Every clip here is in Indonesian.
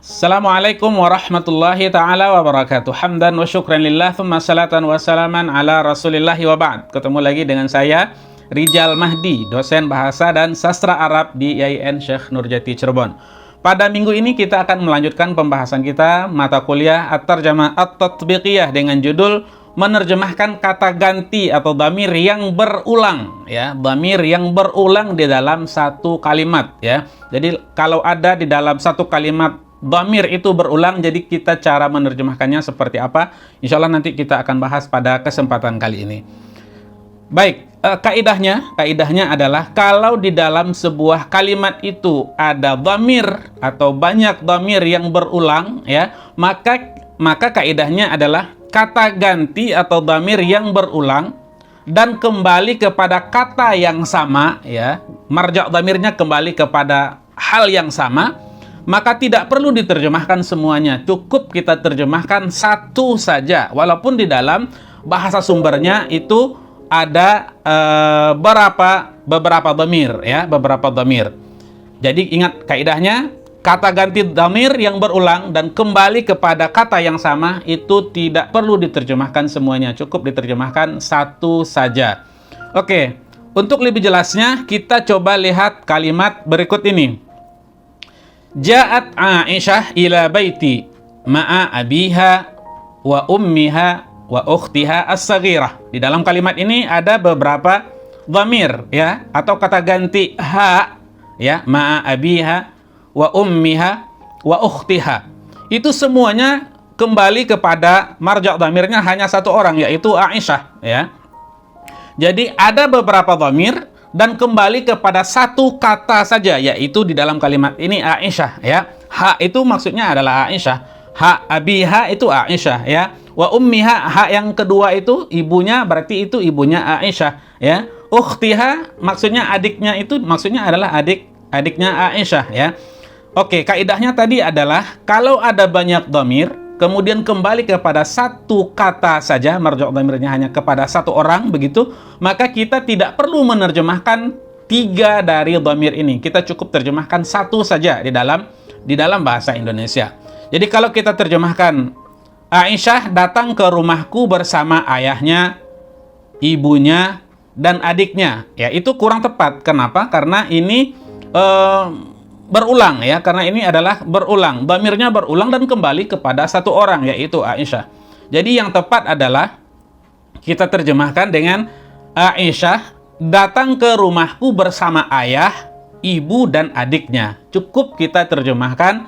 Assalamualaikum warahmatullahi ta'ala wabarakatuh. Hamdan wa syukran lillah, thumma salatan wa salaman ala rasulillahi wa ba'd. Ketemu lagi dengan saya, Rijal Mahdi, dosen bahasa dan sastra Arab di IAIN Syekh Nurjati Cirebon. Pada minggu ini kita akan melanjutkan pembahasan kita mata kuliah At-Tarjamah At-Tatbiqiyah dengan judul menerjemahkan kata ganti atau dhamir yang berulang, ya, dhamir yang berulang di dalam satu kalimat, ya. Jadi kalau ada di dalam satu kalimat dhamir itu berulang, jadi kita cara menerjemahkannya seperti apa? Insya Allah nanti kita akan bahas pada kesempatan kali ini. Baik, kaidahnya adalah kalau di dalam sebuah kalimat itu ada dhamir atau banyak dhamir yang berulang, ya, maka kaidahnya adalah kata ganti atau dhamir yang berulang dan kembali kepada kata yang sama, ya, marja' dhamirnya kembali kepada hal yang sama, maka tidak perlu diterjemahkan semuanya, cukup kita terjemahkan satu saja, walaupun di dalam bahasa sumbernya itu ada beberapa dhamir, ya, beberapa dhamir. Jadi ingat kaidahnya, kata ganti dhamir yang berulang dan kembali kepada kata yang sama itu tidak perlu diterjemahkan semuanya, cukup diterjemahkan satu saja. Oke, untuk lebih jelasnya kita coba lihat kalimat berikut ini. Ja'at Aisyah ila baiti ma'a abiha wa ummiha wa ukhtiha as-saghirah. Di dalam kalimat ini ada beberapa dhamir, ya, atau kata ganti ha, ya, ma'a abiha wa ummiha wa ukhtiha. Itu semuanya kembali kepada marja' dhamirnya hanya satu orang, yaitu Aisyah, ya. Jadi ada beberapa dhamir dan kembali kepada satu kata saja, yaitu di dalam kalimat ini Aisyah, ya. Ha itu maksudnya adalah Aisyah. Ha abiha itu Aisyah, ya. Wa ummiha, ha yang kedua itu ibunya, berarti itu ibunya Aisyah, ya. Ukhtiha maksudnya adiknya, itu maksudnya adalah adiknya Aisyah, ya. Oke, kaidahnya tadi adalah kalau ada banyak dhamir kemudian kembali kepada satu kata saja, marja' dhamirnya hanya kepada satu orang, begitu, maka kita tidak perlu menerjemahkan tiga dari dhamir ini. Kita cukup terjemahkan satu saja di dalam bahasa Indonesia. Jadi kalau kita terjemahkan Aisyah datang ke rumahku bersama ayahnya, ibunya, dan adiknya, ya, itu kurang tepat. Kenapa? Karena ini berulang, ya, karena ini adalah berulang, dhamirnya berulang dan kembali kepada satu orang, yaitu Aisyah. Jadi yang tepat adalah kita terjemahkan dengan Aisyah datang ke rumahku bersama ayah, ibu, dan adiknya. Cukup kita terjemahkan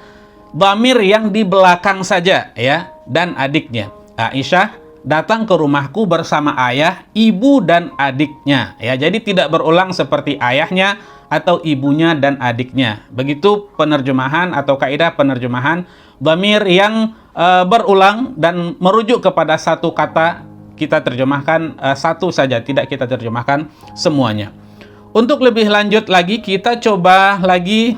dhamir yang di belakang saja, ya, dan adiknya. Aisyah datang ke rumahku bersama ayah, ibu, dan adiknya, ya. Jadi tidak berulang seperti ayahnya atau ibunya dan adiknya. Begitu penerjemahan atau kaidah penerjemahan dhamir yang berulang dan merujuk kepada satu kata, kita terjemahkan satu saja, tidak kita terjemahkan semuanya. Untuk lebih lanjut lagi, kita coba lagi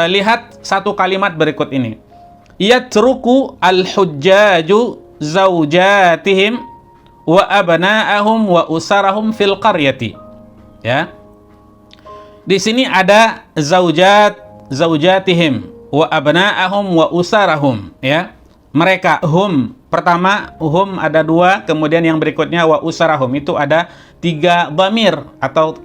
lihat satu kalimat berikut ini. Yatruku al-hujjaju zaujatihim wa abna'ahum wa usarahum fil qaryati. Ya. Di sini ada zaujatihim wa abna'ahum wa usarahum, ya. Mereka, hum, pertama hum ada dua, kemudian yang berikutnya wa usarahum, itu ada tiga dhamir atau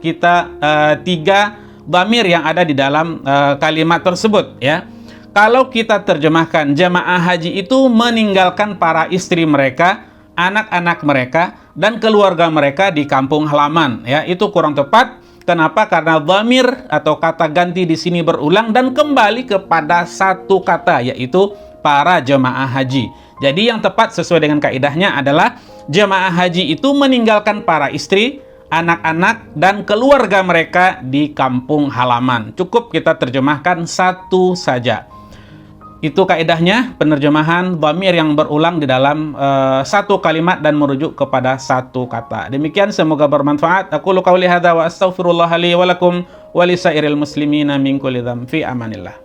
tiga dhamir yang ada di dalam kalimat tersebut, ya. Kalau kita terjemahkan jamaah haji itu meninggalkan para istri mereka, anak-anak mereka, dan keluarga mereka di kampung halaman, ya, itu kurang tepat. Kenapa? Karena dhamir atau kata ganti di sini berulang dan kembali kepada satu kata, yaitu para jemaah haji. Jadi yang tepat sesuai dengan kaidahnya adalah jemaah haji itu meninggalkan para istri, anak-anak, dan keluarga mereka di kampung halaman. Cukup kita terjemahkan satu saja. Itu kaidahnya penerjemahan dhamir yang berulang di dalam satu kalimat dan merujuk kepada satu kata. Demikian, semoga bermanfaat. Aqulu qauli hadza wa astaghfirullah li wa lakum wa lisairil muslimina min kulli dzambi. Fi amanillah.